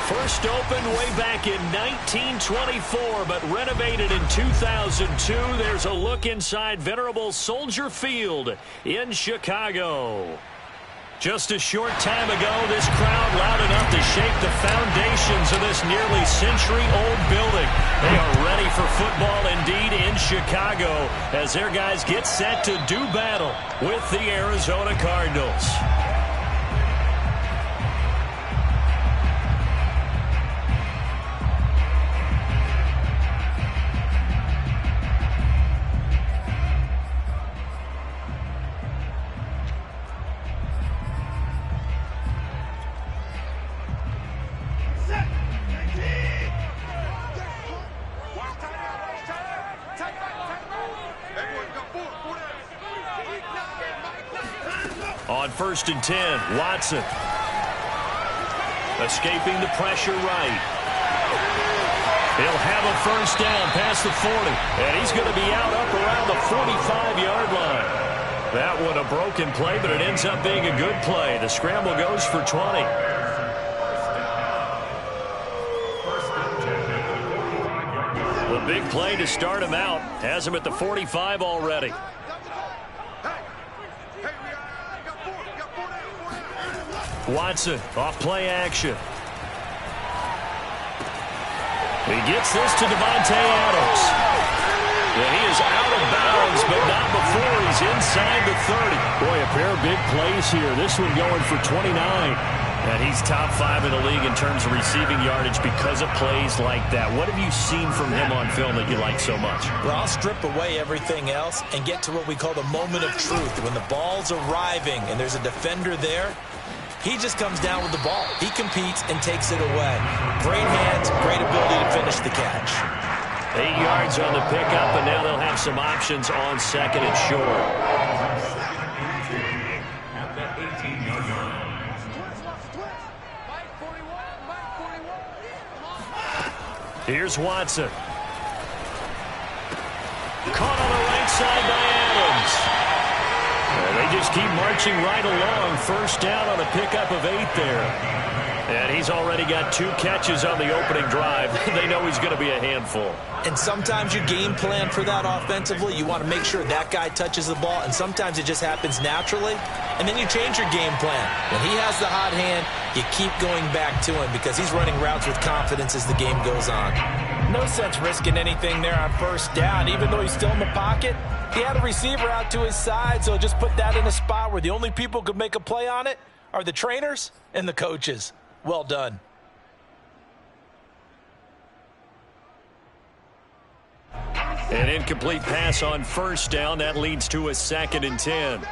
First opened way back in 1924, but renovated in 2002. There's a look inside venerable Soldier Field in Chicago. Just a short time ago, this crowd loud enough to shake the foundations of this nearly century-old building. They are ready for football indeed in Chicago as their guys get set to do battle with the Arizona Cardinals. On 1st and 10, Watson. Escaping the pressure right. He'll have a first down past the 40. And he's going to be out up around the 45-yard line. That one a broken play, but it ends up being a good play. The scramble goes for 20. The big play to start him out. Has him at the 45 already. Watson off play action. He gets this to Devontae Adams. And he is out of bounds, but not before he's inside the 30. Boy, a pair of big plays here. This one going for 29. And he's top 5 in the league in terms of receiving yardage because of plays like that. What have you seen from him on film that you like so much? Well, I'll strip away everything else and get to what we call the moment of truth. When the ball's arriving and there's a defender there, he just comes down with the ball. He competes and takes it away. Great hands, great ability to finish the catch. 8 yards on the pickup, and now they'll have some options on 2nd and short. Here's Watson. Caught on the right side by Adams. And they just keep marching right along. First down on a pickup of 8 there. And he's already got 2 catches on the opening drive. They know he's going to be a handful. And sometimes you game plan for that offensively. You want to make sure that guy touches the ball, and sometimes it just happens naturally. And then you change your game plan. When he has the hot hand, you keep going back to him because he's running routes with confidence as the game goes on. No sense risking anything there on first down. Even though he's still in the pocket, he had a receiver out to his side, so just put that in a spot where the only people who could make a play on it are the trainers and the coaches. Well done. An incomplete pass on first down. That leads to a 2nd and 10.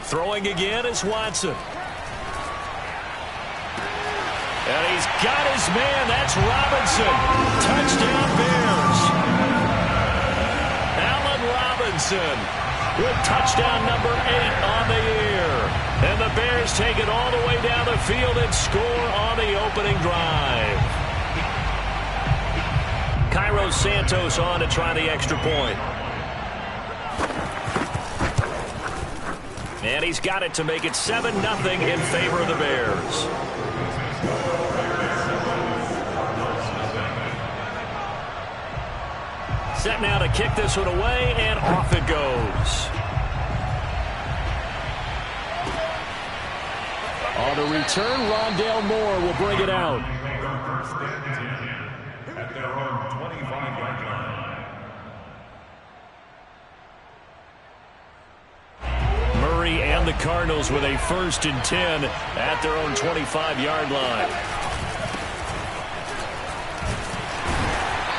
Throwing again is Watson. And he's got his man. That's Robinson. Touchdown Bears. Allen Robinson with touchdown number 8 on the year. And the Bears take it all the way down the field and score on the opening drive. Cairo Santos on to try the extra point. And he's got it to make it 7-0 in favor of the Bears. Set now to kick this one away, and off it goes. On the return, Rondale Moore will bring it out. At their own 25-yard line. Murray and the Cardinals with a 1st and 10 at their own 25-yard line.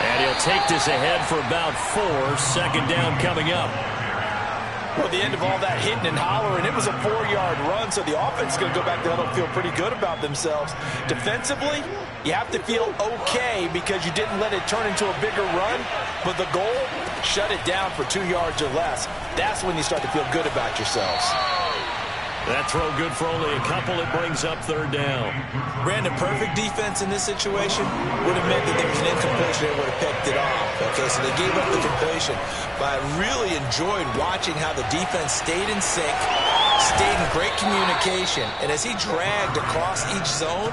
And he'll take this ahead for about 4. 2nd down coming up. Well, the end of all that hitting and hollering, it was a 4-yard run, so the offense is going to go back there and feel pretty good about themselves. Defensively, you have to feel okay because you didn't let it turn into a bigger run, but the goal, shut it down for 2 yards or less. That's when you start to feel good about yourselves. That throw good for only a couple. It brings up third down. Brandon, perfect defense in this situation would have meant that there was an incompletion. They would have picked it off. Okay, so they gave up the completion. But I really enjoyed watching how the defense stayed in sync, stayed in great communication. And as he dragged across each zone,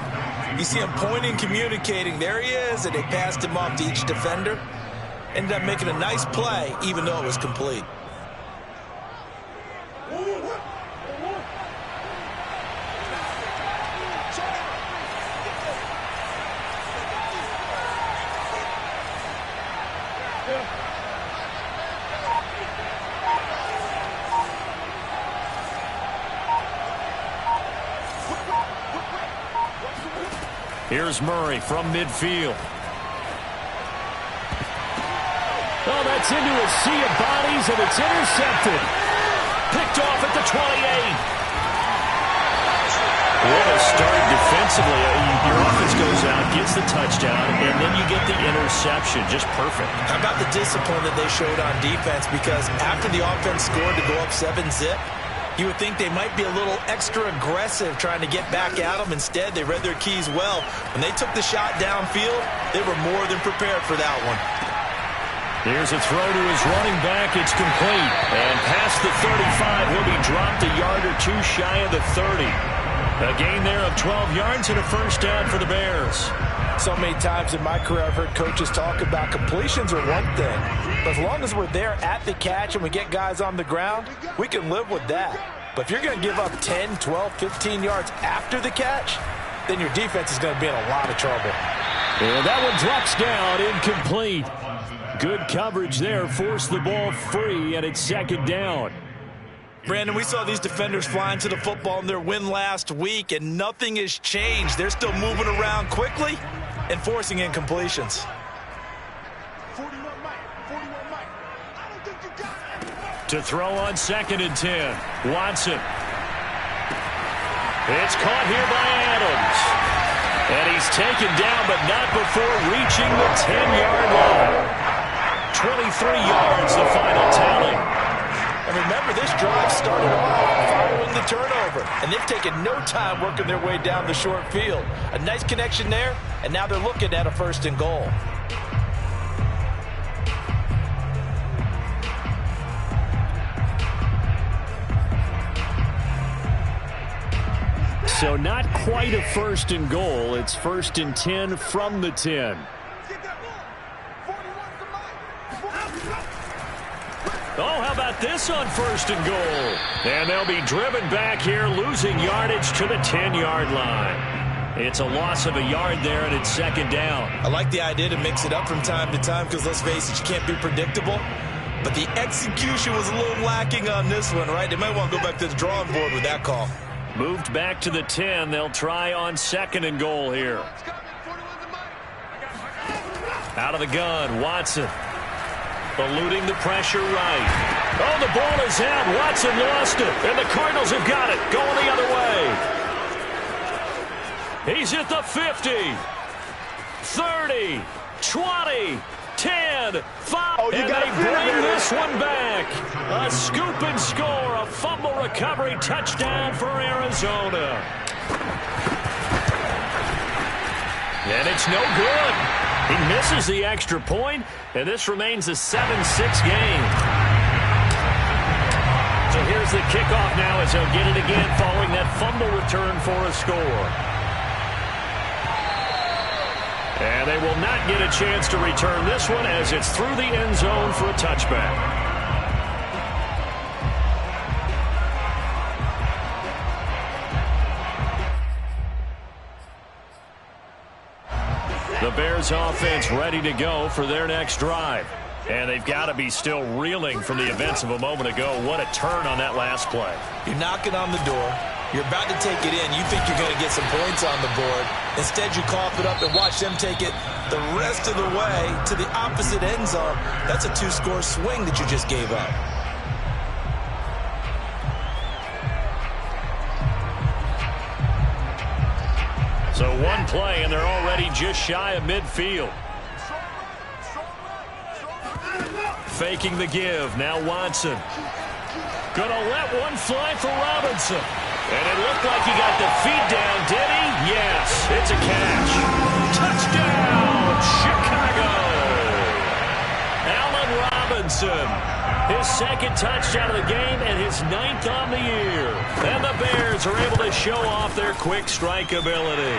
you see him pointing, communicating. There he is, and they passed him off to each defender. Ended up making a nice play, even though it was complete. Here's Murray from midfield. Oh, that's into a sea of bodies, and it's intercepted. Picked off at the 28. What a start defensively. Your offense goes out, gets the touchdown, and then you get the interception. Just perfect. How about the discipline that they showed on defense? Because after the offense scored to go up 7-zip, you would think they might be a little extra aggressive trying to get back at them. Instead, they read their keys well. When they took the shot downfield, they were more than prepared for that one. Here's a throw to his running back. It's complete. And past the 35, will be dropped a yard or two shy of the 30. A gain there of 12 yards and a first down for the Bears. So many times in my career I've heard coaches talk about completions are one thing. But as long as we're there at the catch and we get guys on the ground, we can live with that. But if you're going to give up 10, 12, 15 yards after the catch, then your defense is going to be in a lot of trouble. And that one drops down, incomplete. Good coverage there, forced the ball free, and it's second down. Brandon, we saw these defenders flying to the football in their win last week, and nothing has changed. They're still moving around quickly and forcing incompletions. To throw on 2nd and 10, Watson. It's caught here by Adams. And he's taken down, but not before reaching the 10-yard line. 23 yards, the final tally. And remember, this drive started off following the turnover, and they've taken no time working their way down the short field. A nice connection there, and now they're looking at a 1st and goal. So not quite a 1st and goal. It's 1st and 10 from the 10. Oh, how about this on 1st and goal? And they'll be driven back here, losing yardage to the 10-yard line. It's a loss of a yard there, and it's 2nd down. I like the idea to mix it up from time to time because, let's face it, you can't be predictable. But the execution was a little lacking on this one, right? They might want to go back to the drawing board with that call. Moved back to the 10. They'll try on 2nd and goal here. Out of the gun, Watson. Eluding the pressure right. Oh, the ball is out. Watson lost it. And the Cardinals have got it. Going the other way. He's at the 50. 30. 20. 10. 5. Oh, and they bring this one back. A scoop and score. A fumble recovery touchdown for Arizona. And it's no good. He misses the extra point, and this remains a 7-6 game. So here's the kickoff now as he'll get it again following that fumble return for a score. And they will not get a chance to return this one as it's through the end zone for a touchback. The Bears offense ready to go for their next drive. And they've got to be still reeling from the events of a moment ago. What a turn on that last play. You're knocking on the door. You're about to take it in. You think you're going to get some points on the board. Instead, you cough it up and watch them take it the rest of the way to the opposite end zone. That's a 2-score swing that you just gave up. So one play, and they're already just shy of midfield. Faking the give. Now Watson. Gonna let one fly for Robinson. And it looked like he got the feet down, did he? Yes, it's a catch. Touchdown, Chicago! Allen Robinson, his second touchdown of the game and his 9th on the year. And the Bears are able to show off their quick strike ability.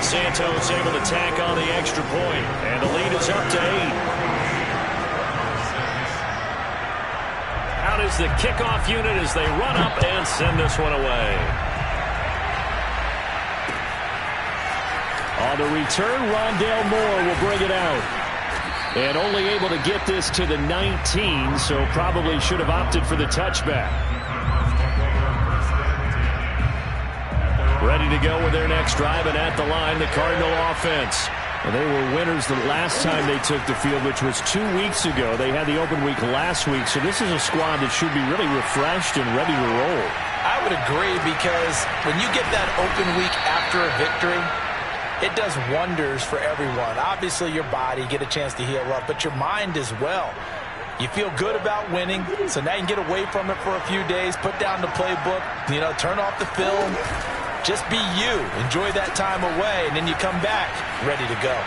Santos able to tack on the extra point, and the lead is up to 8. Out is the kickoff unit as they run up and send this one away. On the return, Rondale Moore will bring it out. And only able to get this to the 19, so probably should have opted for the touchback. Ready to go with their next drive, and at the line, the Cardinal offense. And they were winners the last time they took the field, which was 2 weeks ago. They had the open week last week, so this is a squad that should be really refreshed and ready to roll. I would agree, because when you get that open week after a victory, it does wonders for everyone. Obviously, your body, get a chance to heal up, but your mind as well. You feel good about winning, so now you can get away from it for a few days, put down the playbook, turn off the film. Just be you. Enjoy that time away, and then you come back ready to go.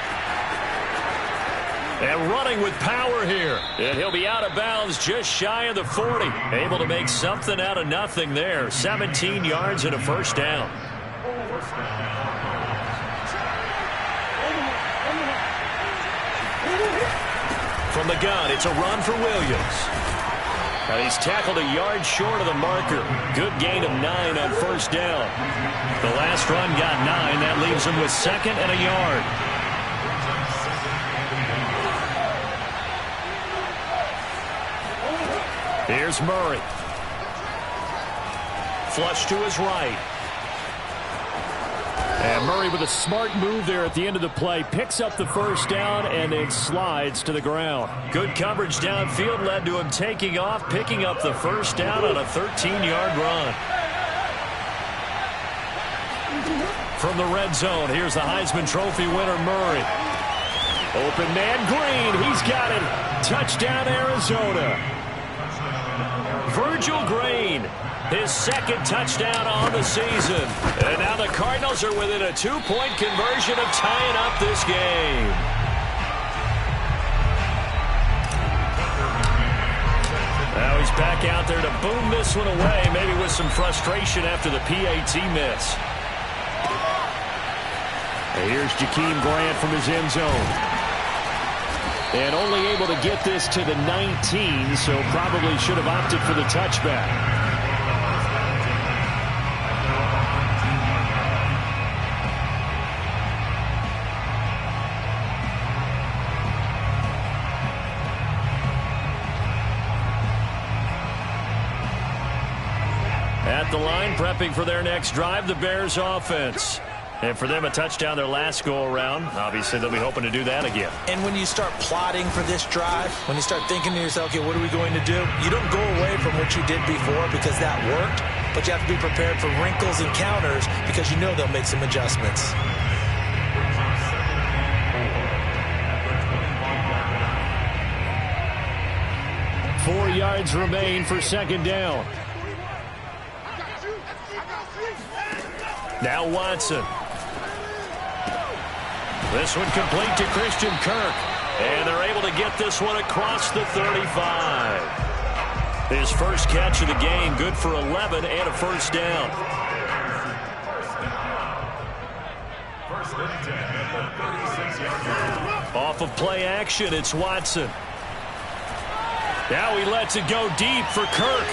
And running with power here. And he'll be out of bounds just shy of the 40. Able to make something out of nothing there. 17 yards and a first down. From the gun, it's a run for Williams. And he's tackled a yard short of the marker. Good gain of 9 on first down. The last run got 9. That leaves him with 2nd and a yard. Here's Murray. Flush to his right. And Murray with a smart move there at the end of the play. Picks up the first down and then slides to the ground. Good coverage downfield led to him taking off, picking up the first down on a 13-yard run. From the red zone, here's the Heisman Trophy winner, Murray. Open man, Green. He's got it. Touchdown, Arizona. Virgil Green. His 2nd touchdown on the season. And now the Cardinals are within a 2-point conversion of tying up this game. Now he's back out there to boom this one away, maybe with some frustration after the PAT miss. And here's Jakeem Grant from his end zone. And only able to get this to the 19, so probably should have opted for the touchback. At the line, prepping for their next drive, the Bears offense. And for them, a touchdown their last go-around. Obviously, they'll be hoping to do that again. And when you start plotting for this drive, when you start thinking to yourself, okay, what are we going to do? You don't go away from what you did before because that worked, but you have to be prepared for wrinkles and counters because you know they'll make some adjustments. Four yards remain for 2nd down. Now Watson. This one complete to Christian Kirk. And they're able to get this one across the 35. His first catch of the game, good for 11 and a first down. Off of play action, it's Watson. Now he lets it go deep for Kirk.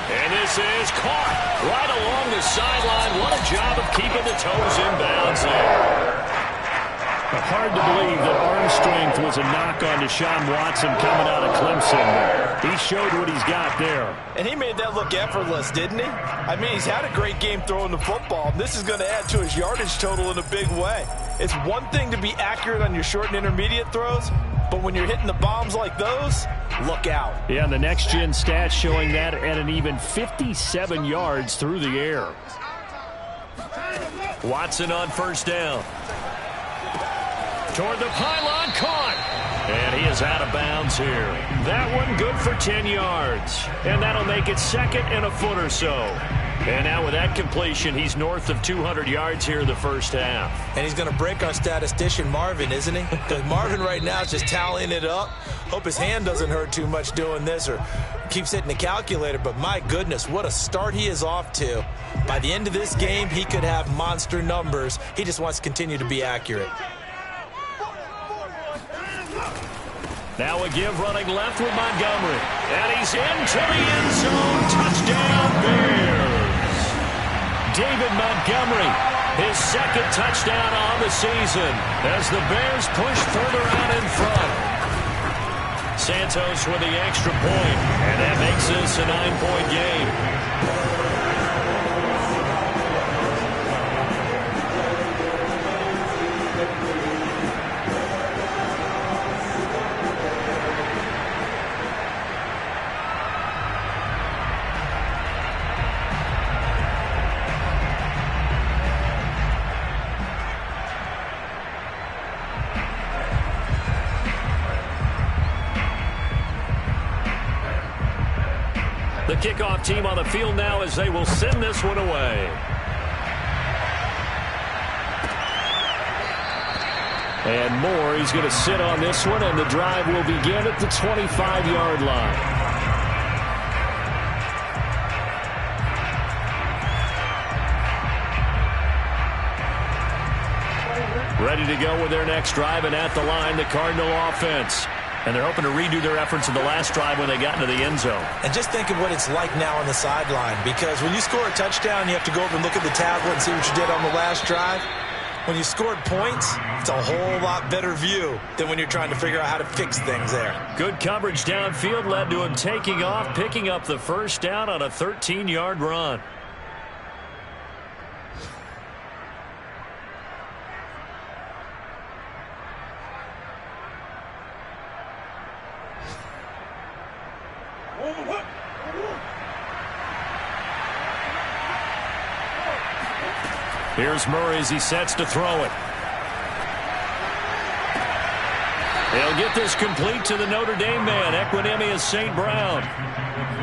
And this is caught right along the sideline. What a job of keeping the toes in bounds there. Hard to believe that arm strength was a knock on Deshaun Watson coming out of Clemson. He showed what he's got there. And he made that look effortless, didn't he? I mean, he's had a great game throwing the football. This is going to add to his yardage total in a big way. It's one thing to be accurate on your short and intermediate throws, but when you're hitting the bombs like those, look out. Yeah, and the next-gen stats showing that at an even 57 yards through the air. Watson on first down. Toward the pylon, caught. And he is out of bounds here. That one good for 10 yards. And that'll make it 2nd and a foot or so. And now with that completion, he's north of 200 yards here in the first half. And he's going to break our statistician, Marvin, isn't he? Because Marvin right now is just tallying it up. Hope his hand doesn't hurt too much doing this or keeps hitting the calculator. But my goodness, what a start he is off to. By the end of this game, he could have monster numbers. He just wants to continue to be accurate. Now a give running left with Montgomery. And he's into the end zone. Touchdown, Bears. David Montgomery, his second touchdown on the season as the Bears push further out in front. Santos with the extra point, and that makes this a 9-point game. The kickoff team on the field now as they will send this one away. And Moore, he's going to sit on this one, and the drive will begin at the 25-yard line. Ready to go with their next drive, and at the line, the Cardinal offense. And they're hoping to redo their efforts in the last drive when they got into the end zone. And just think of what it's like now on the sideline, because when you score a touchdown, you have to go over and look at the tablet and see what you did on the last drive. When you scored points, it's a whole lot better view than when you're trying to figure out how to fix things there. Good coverage downfield led to him taking off, picking up the first down on a 13-yard run. Here's Murray as he sets to throw it. They'll get this complete to the Notre Dame man, Equanimeous St. Brown.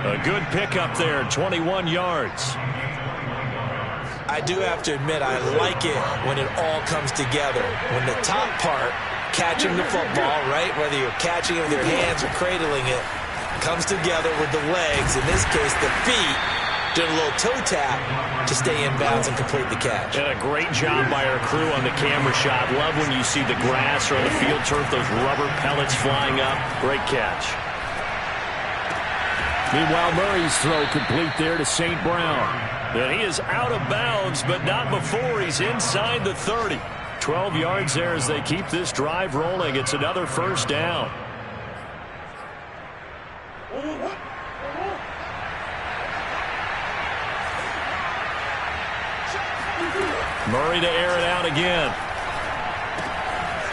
A good pickup there, 21 yards. I do have to admit, I like it when it all comes together. When the top part, catching the football, right, whether you're catching it with your hands or cradling it, comes together with the legs, in this case the feet, doing a little toe tap to stay in bounds and complete the catch. And a great job by our crew on the camera shot. Love when you see the grass or the field turf, those rubber pellets flying up. Great catch. Meanwhile, Murray's throw complete there to St. Brown. And he is out of bounds, but not before he's inside the 30. 12 yards there as they keep this drive rolling. It's another first down. Murray to air it out again.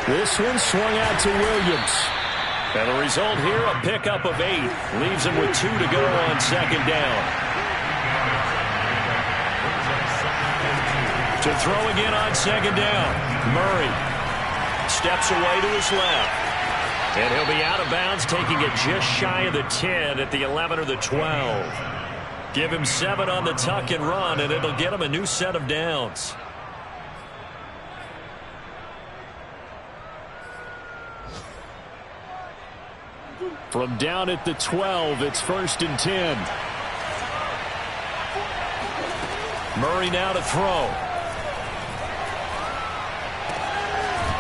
This one swung out to Williams. And the result here, a pickup of 8. Leaves him with 2 to go on second down. To throw again on second down. Murray steps away to his left. And he'll be out of bounds, taking it just shy of the 10 at the 11 or the 12. Give him 7 on the tuck and run, and it'll get him a new set of downs. From down at the 12, it's 1st and 10. Murray now to throw.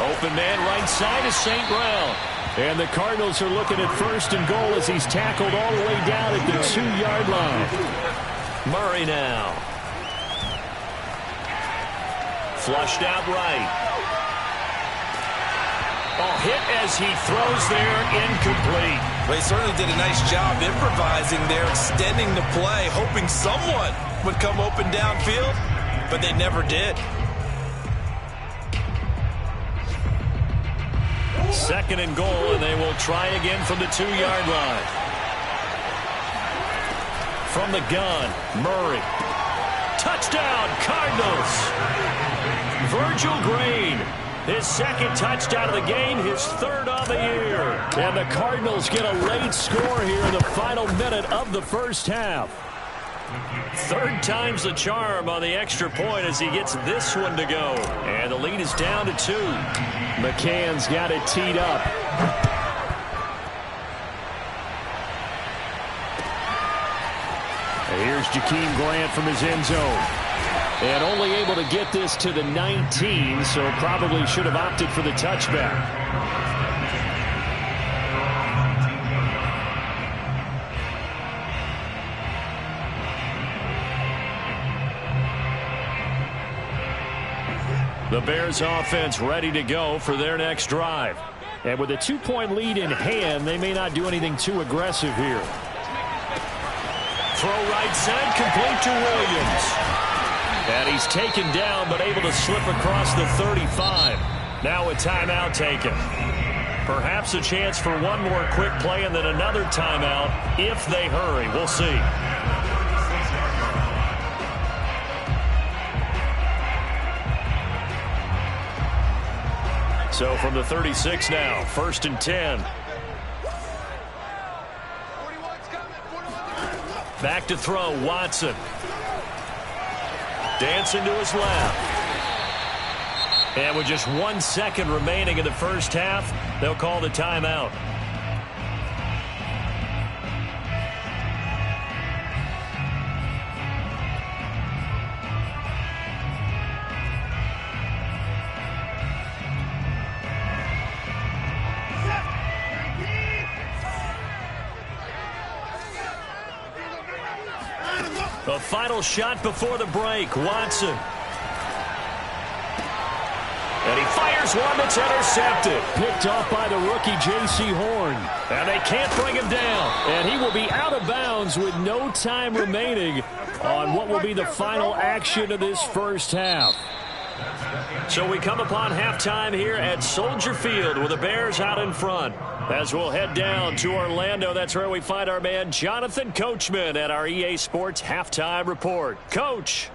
Open man right side is St. Brown. And the Cardinals are looking at 1st and goal as he's tackled all the way down at the 2-yard line. Murray now. Flushed out right. Oh, hit as he throws there, incomplete. Well, he certainly did a nice job improvising there, extending the play, hoping someone would come open downfield, but they never did. 2nd and goal, and they will try again from the 2-yard line. From the gun, Murray. Touchdown, Cardinals. Virgil Green, his 2nd touchdown of the game, his 3rd on the year. And the Cardinals get a late score here in the final minute of the first half. Third time's the charm on the extra point as he gets this one to go. And the lead is down to 2. McCann's got it teed up. And here's Jakeem Grant from his end zone. And only able to get this to the 19, so probably should have opted for the touchback. The Bears offense ready to go for their next drive. And with a 2-point lead in hand, they may not do anything too aggressive here. Throw right side, complete to Williams. And he's taken down, but able to slip across the 35. Now a timeout taken. Perhaps a chance for one more quick play and then another timeout if they hurry. We'll see. So from the 36 now, 1st and 10. Back to throw, Watson. Dancing to his left. And with just 1 second remaining in the first half, they'll call the timeout. The final shot before the break, Watson. And he fires one that's intercepted. Picked off by the rookie J.C. Horn. And they can't bring him down. And he will be out of bounds with no time remaining on what will be the final action of this first half. So we come upon halftime here at Soldier Field with the Bears out in front. As we'll head down to Orlando, that's where we find our man Jonathan Coachman at our EA Sports Halftime Report. Coach.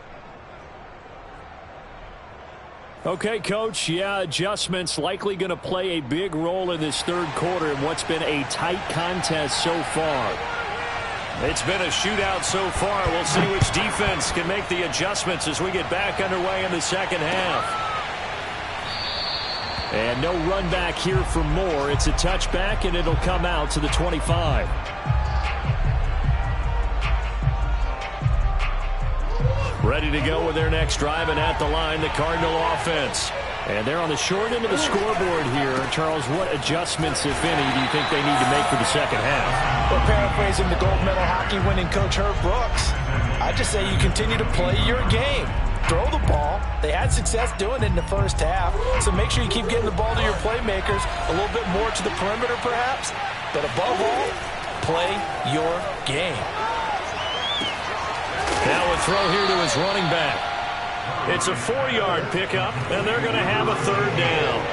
Okay, Coach. Yeah, adjustments likely going to play a big role in this third quarter in what's been a tight contest so far. It's been a shootout so far. We'll see which defense can make the adjustments as we get back underway in the second half. And no run back here for Moore. It's a touchback, and it'll come out to the 25. Ready to go with their next drive, and at the line, the Cardinal offense. And they're on the short end of the scoreboard here. Charles, what adjustments, if any, do you think they need to make for the second half? Well, paraphrasing the gold medal hockey winning coach Herb Brooks, I just say you continue to play your game. Throw the ball. They had success doing it in the first half, so make sure you keep getting the ball to your playmakers, a little bit more to the perimeter perhaps, but above all, play your game. Now a throw here to his running back. It's a 4-yard pickup, and they're going to have a third down.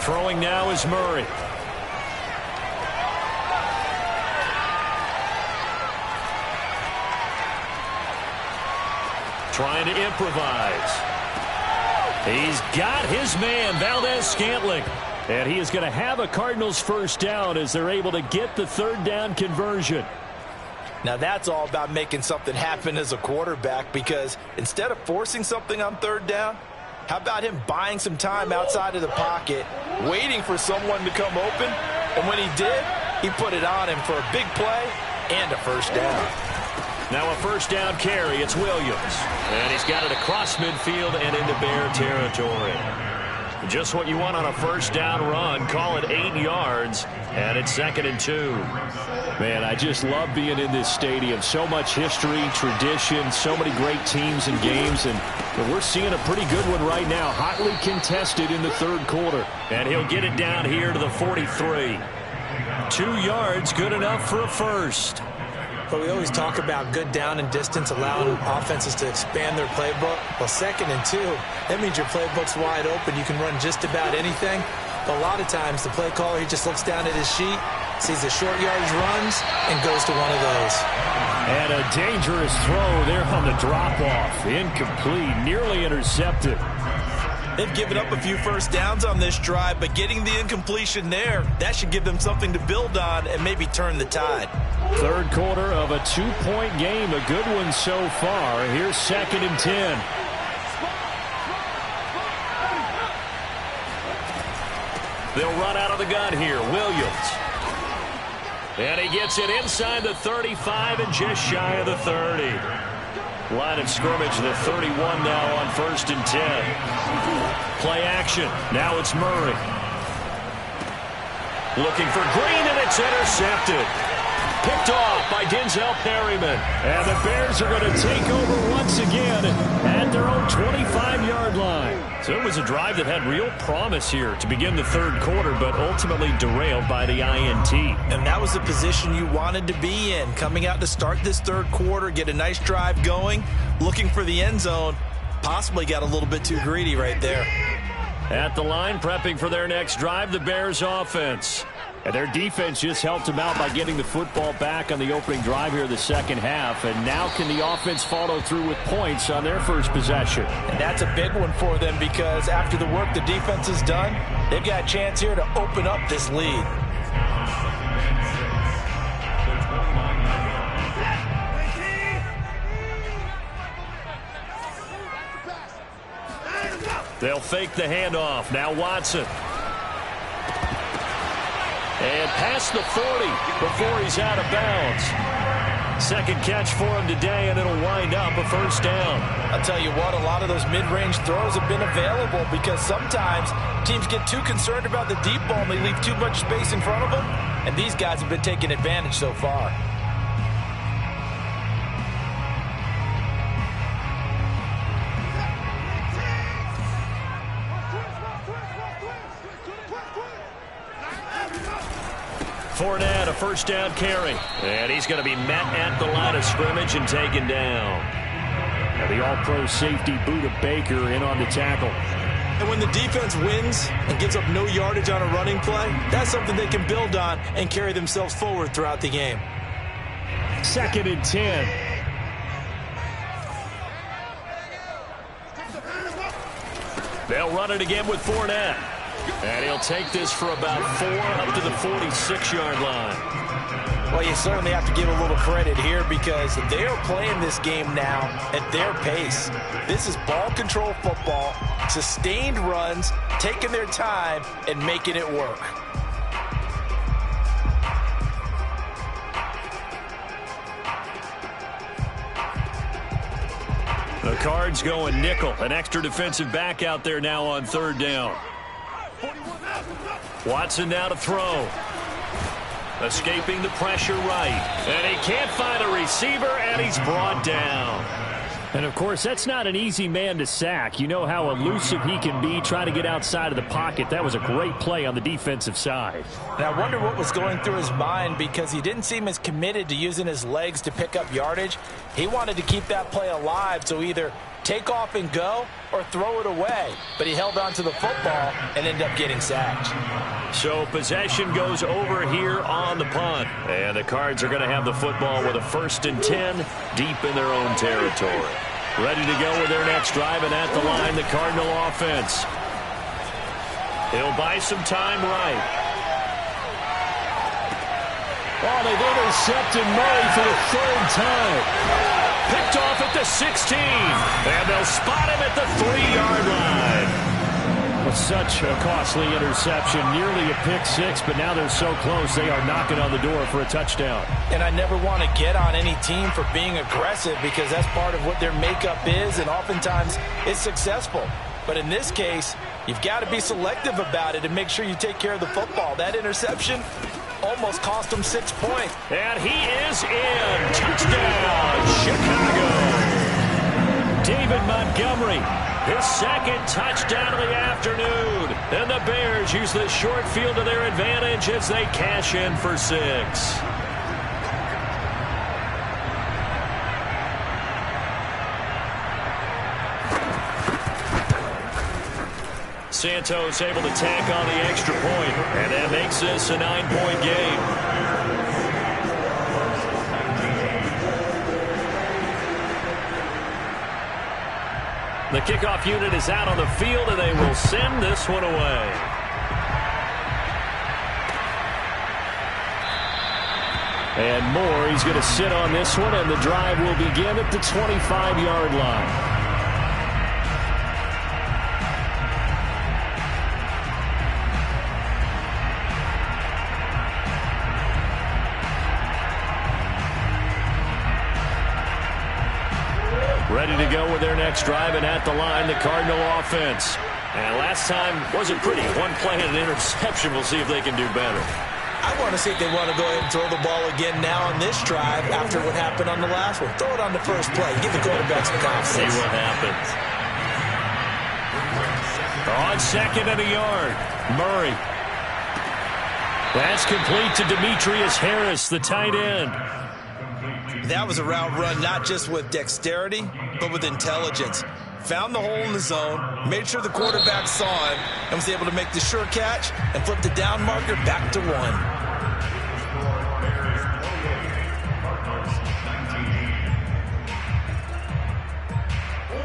Throwing now is Murray. Trying to improvise. He's got his man, Valdez-Scantling. And he is going to have a Cardinals first down as they're able to get the third down conversion. Now that's all about making something happen as a quarterback, because instead of forcing something on third down, how about him buying some time outside of the pocket, waiting for someone to come open, and when he did, he put it on him for a big play and a first down. Now a first down carry, it's Williams. And he's got it across midfield and into Bear territory. Just what you want on a first down run. Call it 8 yards, and it's 2nd and 2. Man, I just love being in this stadium. So much history, tradition, so many great teams and games, and we're seeing a pretty good one right now. Hotly contested in the third quarter. And he'll get it down here to the 43. 2 yards, good enough for a first. But we always talk about good down and distance, allowing offenses to expand their playbook. Well, 2nd and 2, that means your playbook's wide open. You can run just about anything. But a lot of times, the play caller, he just looks down at his sheet, sees the short yardage runs, and goes to one of those. And a dangerous throw there on the drop-off. Incomplete, nearly intercepted. They've given up a few first downs on this drive, but getting the incompletion there, that should give them something to build on and maybe turn the tide. Third quarter of a 2-point game, a good one so far. Here's 2nd and 10. They'll run out of the gun here. Williams. And he gets it inside the 35 and just shy of the 30. Line of scrimmage, the 31 now on 1st and 10. Play action. Now it's Murray. Looking for Green, and it's intercepted. Picked off by Denzel Perryman. And the Bears are going to take over once again at their own 25-yard line. So it was a drive that had real promise here to begin the third quarter, but ultimately derailed by the INT. And that was the position you wanted to be in. Coming out to start this third quarter, get a nice drive going, looking for the end zone. Possibly got a little bit too greedy right there. At the line, prepping for their next drive, the Bears offense. And their defense just helped them out by getting the football back on the opening drive here in the second half. And now can the offense follow through with points on their first possession? And that's a big one for them because after the work the defense has done, they've got a chance here to open up this lead. They'll fake the handoff. Now Watson. And past the 40 before he's out of bounds. Second catch for him today, and it'll wind up a first down. I'll tell you what, a lot of those mid-range throws have been available because sometimes teams get too concerned about the deep ball and they leave too much space in front of them, and these guys have been taking advantage so far. Fournette, a first down carry. And he's going to be met at the line of scrimmage and taken down. Now the all-pro safety Buda Baker in on the tackle. And when the defense wins and gives up no yardage on a running play, that's something they can build on and carry themselves forward throughout the game. 2nd and 10. They'll run it again with Fournette. And he'll take this for about 4 up to the 46-yard line. Well, you certainly have to give a little credit here because they are playing this game now at their pace. This is ball control football, sustained runs, taking their time, and making it work. The Cards going nickel. An extra defensive back out there now on third down. Watson now to throw. Escaping the pressure right. And he can't find a receiver, and he's brought down. And, of course, that's not an easy man to sack. You know how elusive he can be trying to get outside of the pocket. That was a great play on the defensive side. And I wonder what was going through his mind because he didn't seem as committed to using his legs to pick up yardage. He wanted to keep that play alive, so either take off and go or throw it away. But he held on to the football and ended up getting sacked. So possession goes over here on the punt. And the Cards are going to have the football with a 1st and 10 deep in their own territory. Ready to go with their next drive, and at the line, the Cardinal offense. He'll buy some time right. Oh, they've intercepted Murray for the 3rd time. Picked off at the 16. And they'll spot him at the 3-yard line. Such a costly interception, nearly a pick six, but now they're so close they are knocking on the door for a touchdown. And I never want to get on any team for being aggressive because that's part of what their makeup is, and oftentimes it's successful. But in this case, you've got to be selective about it and make sure you take care of the football. That interception almost cost them 6 points. And he is in. Touchdown, Chicago. David Montgomery, his 2nd touchdown of the afternoon. And the Bears use the short field to their advantage as they cash in for 6. Santos able to tack on the extra point, and that makes this a 9-point game. The kickoff unit is out on the field, and they will send this one away. And Moore, he's going to sit on this one, and the drive will begin at the 25-yard line. Ready to go with their next drive, and at the line, the Cardinal offense. And last time wasn't pretty. One play and an interception. We'll see if they can do better. I want to see if they want to go ahead and throw the ball again now on this drive after what happened on the last one. Throw it on the first play. Give the quarterback some confidence. See what happens. On second and a yard, Murray. That's complete to Demetrius Harris, the tight end. That was a route run not just with dexterity, but with intelligence. Found the hole in the zone, made sure the quarterback saw him, and was able to make the sure catch and flip the down marker back to 1.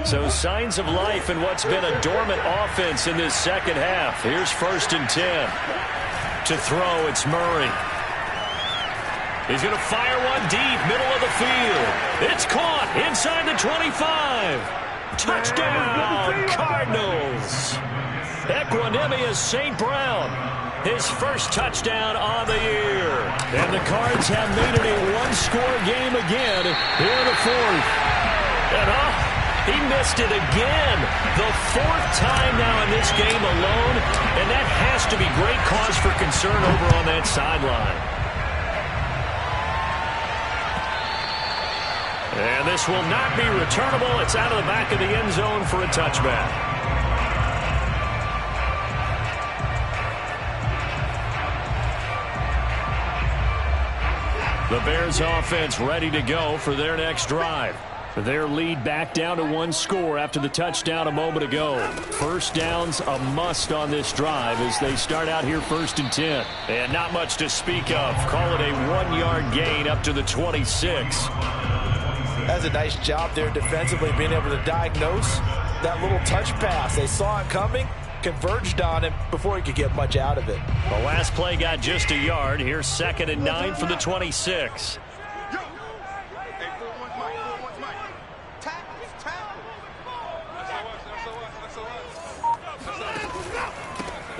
So signs of life in what's been a dormant offense in this second half. Here's 1st and 10. To throw, it's Murray. He's going to fire one deep, middle of the field. It's caught inside the 25. Touchdown, Cardinals. Equanimous St. Brown. His first touchdown on the year. And the Cards have made it a one-score game again here in the 4th. And he missed it again. The 4th time now in this game alone. And that has to be great cause for concern over on that sideline. And this will not be returnable. It's out of the back of the end zone for a touchback. The Bears offense ready to go for their next drive. Their lead back down to 1 score after the touchdown a moment ago. First down's a must on this drive as they start out here 1st and 10. And not much to speak of. Call it a 1-yard gain up to the 26. That's a nice job there defensively, being able to diagnose that little touch pass. They saw it coming, converged on him before he could get much out of it. The last play got just a yard. Here's 2nd and 9 for the 26.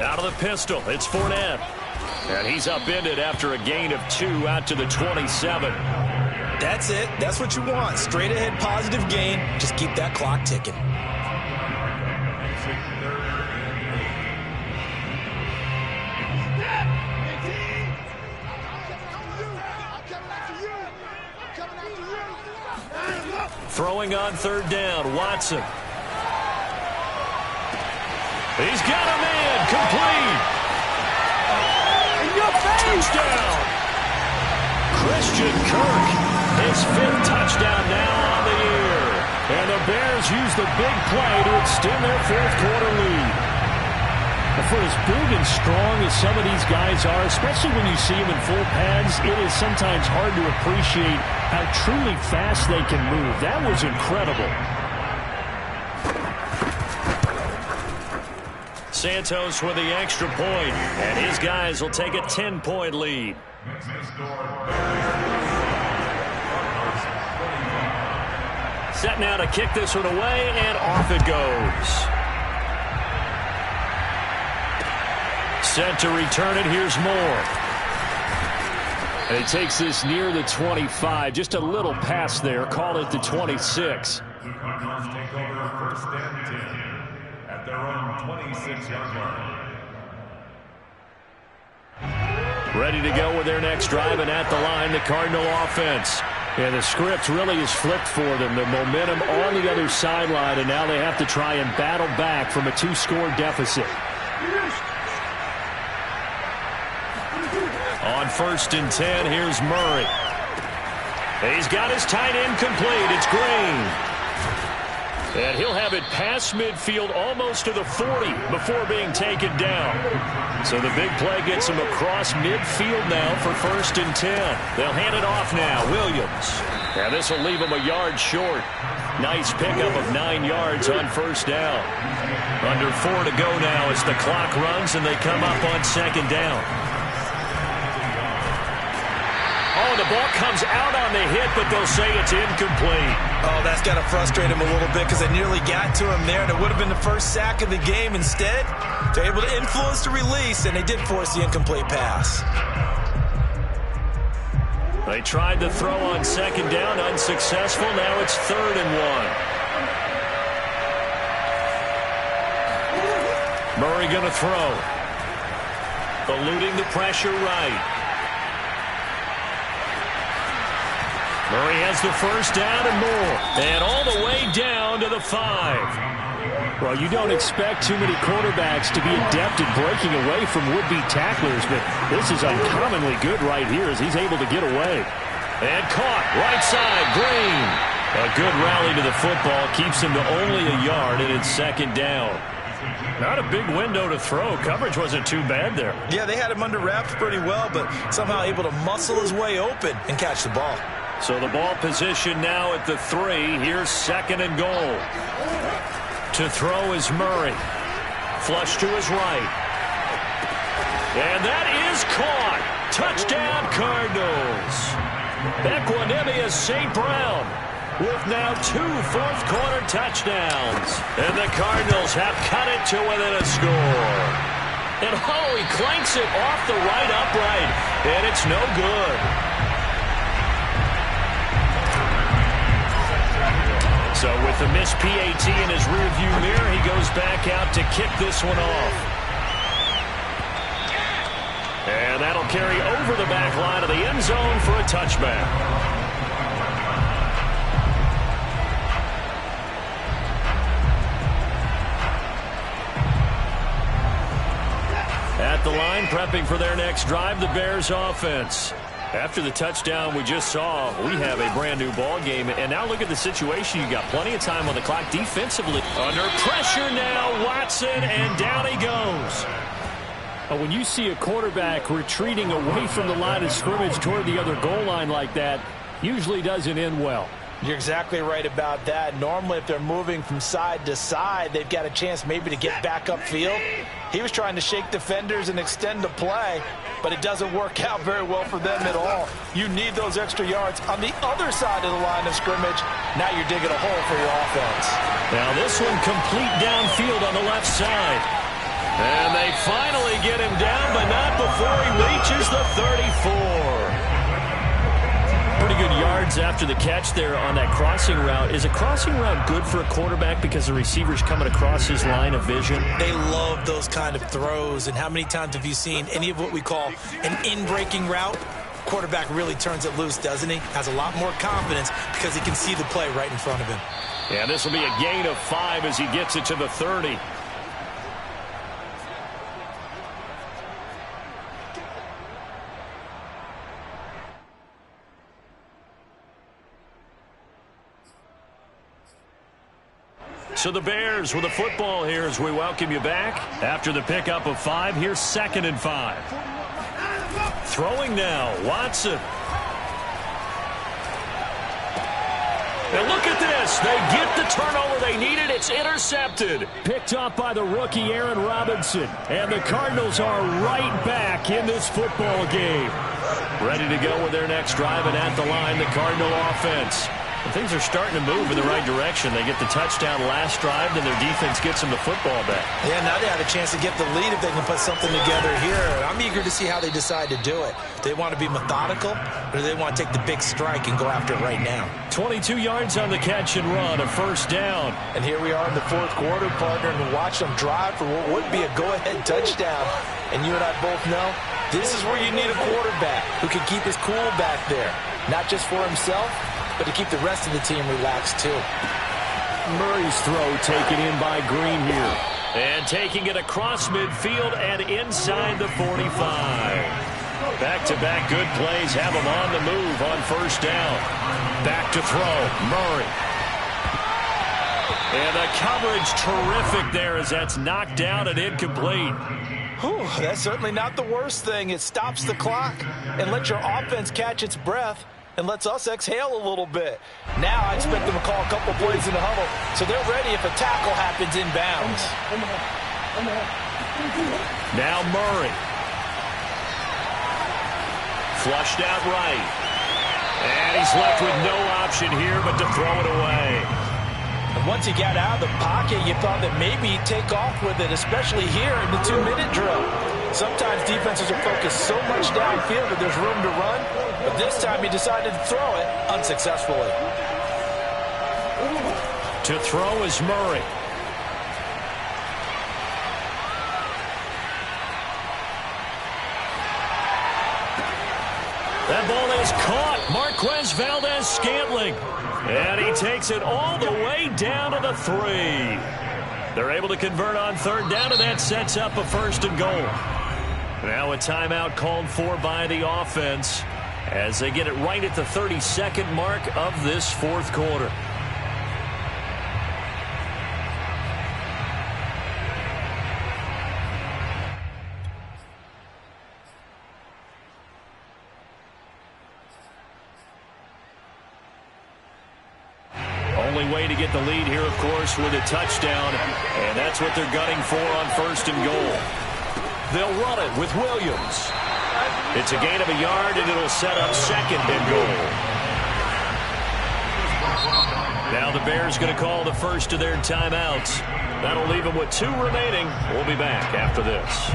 Out of the pistol, it's Fournette. And he's upended after a gain of 2 out to the 27. That's it. That's what you want. Straight ahead positive gain. Just keep that clock ticking. Throwing on 3rd down, Watson. He's got a man, complete. Touchdown. Christian Kirk, his 5th touchdown now on the year. And the Bears use the big play to extend their 4th quarter lead. For as big and strong as some of these guys are, especially when you see them in full pads, it is sometimes hard to appreciate how truly fast they can move. That was incredible. Santos with the extra point, and his guys will take a 10-point lead. Set now to kick this one away, and off it goes. Set to return it. Here's Moore. And he takes this near the 25. Just a little pass there. Call it the 26. The Cardinals take over 1st and 10 at their own 26-yard line. Ready to go with their next drive, and at the line, the Cardinal offense. And the script really is flipped for them. The momentum on the other sideline, and now they have to try and battle back from a 2-score deficit. On 1st and 10, here's Murray. He's got his tight end complete. It's Green. And he'll have it past midfield almost to the 40 before being taken down. So the big play gets him across midfield now for 1st and 10. They'll hand it off now. Williams. And this will leave him a yard short. Nice pickup of 9 yards on 1st down. Under 4 to go now as the clock runs and they come up on 2nd down. Oh, the ball comes out on the hit, but they'll say it's incomplete. Oh, that's got to frustrate him a little bit because they nearly got to him there. That would have been the first sack of the game. Instead, they're able to influence the release, and they did force the incomplete pass. They tried to throw on 2nd down, unsuccessful. Now it's 3rd and 1. Murray going to throw. Eluding the pressure right. Murray has the 1st down and more. And all the way down to the 5. Well, you don't expect too many quarterbacks to be adept at breaking away from would-be tacklers, but this is uncommonly good right here as he's able to get away. And caught, right side, Green. A good rally to the football, keeps him to only a yard, and it's 2nd down. Not a big window to throw. Coverage wasn't too bad there. Yeah, they had him under wraps pretty well, but somehow able to muscle his way open and catch the ball. So the ball position now at the 3. Here's 2nd and goal. To throw is Murray. Flush to his right. And that is caught. Touchdown, Cardinals. Equanimous St. Brown with now 2 fourth-quarter touchdowns. And the Cardinals have cut it to within a score. And he clanks it off the right upright. And it's no good. So with the missed PAT in his rearview mirror, he goes back out to kick this one off. And that'll carry over the back line of the end zone for a touchback. At the line, prepping for their next drive, the Bears offense. After the touchdown we just saw, we have a brand-new ball game. And now look at the situation. You got plenty of time on the clock defensively. Under pressure now, Watson, and down he goes. When you see a quarterback retreating away from the line of scrimmage toward the other goal line like that, usually doesn't end well. You're exactly right about that. Normally, if they're moving from side to side, they've got a chance maybe to get back upfield. He was trying to shake defenders and extend the play, but it doesn't work out very well for them at all. You need those extra yards on the other side of the line of scrimmage. Now you're digging a hole for your offense. Now this one complete downfield on the left side. And they finally get him down, but not before he reaches the 34. Pretty good yards after the catch there on that crossing route. Is a crossing route good for a quarterback because the receiver's coming across his line of vision? They love those kind of throws. And how many times have you seen any of what we call an in-breaking route? Quarterback really turns it loose, doesn't he? Has a lot more confidence because he can see the play right in front of him. Yeah, this will be a gain of 5 as he gets it to the 30. So the Bears with the football here as we welcome you back. After the pickup of 5, here's 2nd and 5. Throwing now, Watson. And look at this. They get the turnover they needed. It's intercepted. Picked off by the rookie Aaron Robinson. And the Cardinals are right back in this football game. Ready to go with their next drive, and at the line, the Cardinal offense. And things are starting to move in the right direction. They get the touchdown last drive, then their defense gets them the football back. Yeah, now they have a chance to get the lead if they can put something together here. I'm eager to see how they decide to do it. Do they want to be methodical, or do they want to take the big strike and go after it right now? 22 yards on the catch and run, a 1st down. And here we are in the 4th quarter, partner, and watch them drive for what would be a go-ahead touchdown. And you and I both know this is where you need a quarterback who can keep his cool back there, not just for himself, but to keep the rest of the team relaxed, too. Murray's throw taken in by Green here. And taking it across midfield and inside the 45. Back-to-back good plays have him on the move on 1st down. Back to throw, Murray. And the coverage terrific there as that's knocked down and incomplete. Whew, that's certainly not the worst thing. It stops the clock and lets your offense catch its breath and lets us exhale a little bit. Now I expect them to call a couple plays in the huddle so they're ready if a tackle happens inbounds. Now Murray. Flushed out right. And he's left with no option here but to throw it away. And once he got out of the pocket, you thought that maybe he'd take off with it, especially here in the 2-minute drill. Sometimes defenses are focused so much downfield that there's room to run, but this time he decided to throw it unsuccessfully. To throw is Murray. That ball is caught. Marquez Valdez-Scantling. And he takes it all the way down to the 3. They're able to convert on third down, and that sets up a 1st and goal. Now a timeout called for by the offense as they get it right at the 32nd mark of this 4th quarter. Way to get the lead here, of course, with a touchdown, and that's what they're gunning for on 1st and goal. They'll run it with Williams. It's a gain of a yard, and it'll set up 2nd and goal. Now the Bears going to call the first of their timeouts. That'll leave them with 2 remaining. We'll be back after this.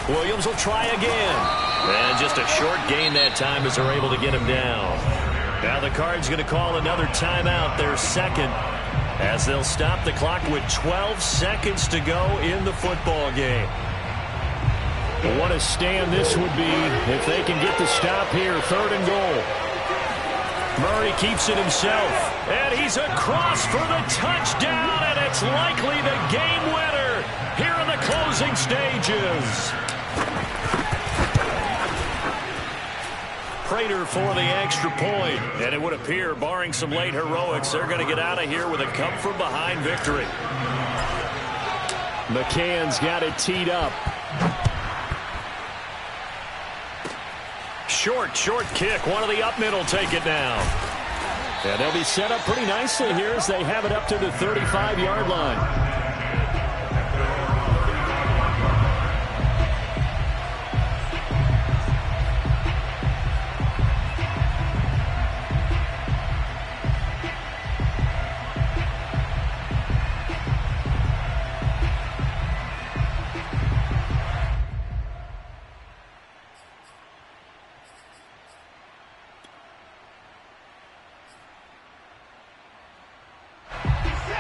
Williams will try again. And just a short gain that time as they're able to get him down. Now the Cards going to call another timeout, their 2nd, as they'll stop the clock with 12 seconds to go in the football game. Well, what a stand this would be if they can get the stop here, 3rd and goal. Murray keeps it himself, and he's across for the touchdown, and it's likely the game winner here in the closing stages. Prater for the extra point, and it would appear, barring some late heroics, they're going to get out of here with a come-from-behind victory. McCann's got it teed up. Short kick. One of the up mid will take it now. And they'll be set up pretty nicely here as they have it up to the 35-yard line.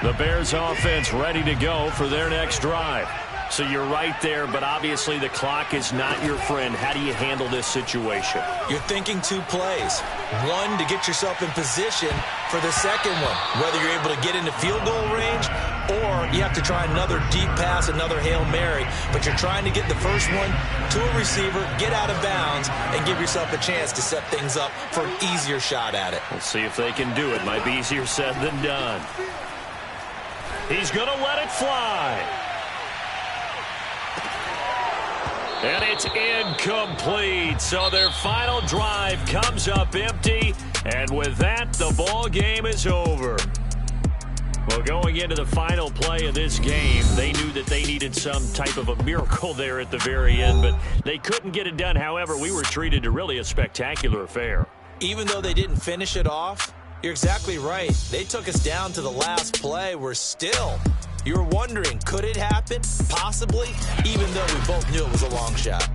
The Bears offense ready to go for their next drive. So you're right there, but obviously the clock is not your friend. How do you handle this situation? You're thinking 2 plays. One, to get yourself in position for the second one, whether you're able to get into field goal range or you have to try another deep pass, another Hail Mary. But you're trying to get the first one to a receiver, get out of bounds, and give yourself a chance to set things up for an easier shot at it. We'll see if they can do it. Might be easier said than done. He's going to let it fly. And it's incomplete. So their final drive comes up empty. And with that, the ball game is over. Well, going into the final play of this game, they knew that they needed some type of a miracle there at the very end, but they couldn't get it done. However, we were treated to really a spectacular affair. Even though they didn't finish it off, you're exactly right. They took us down to the last play. We're still, you were wondering, could it happen? Possibly, even though we both knew it was a long shot.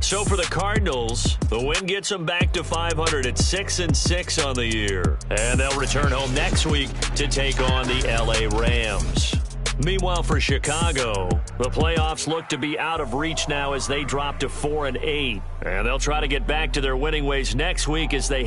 So for the Cardinals, the win gets them back to 500 at 6-6 on the year. And they'll return home next week to take on the LA Rams. Meanwhile, for Chicago, the playoffs look to be out of reach now as they drop to 4-8. And they'll try to get back to their winning ways next week as they head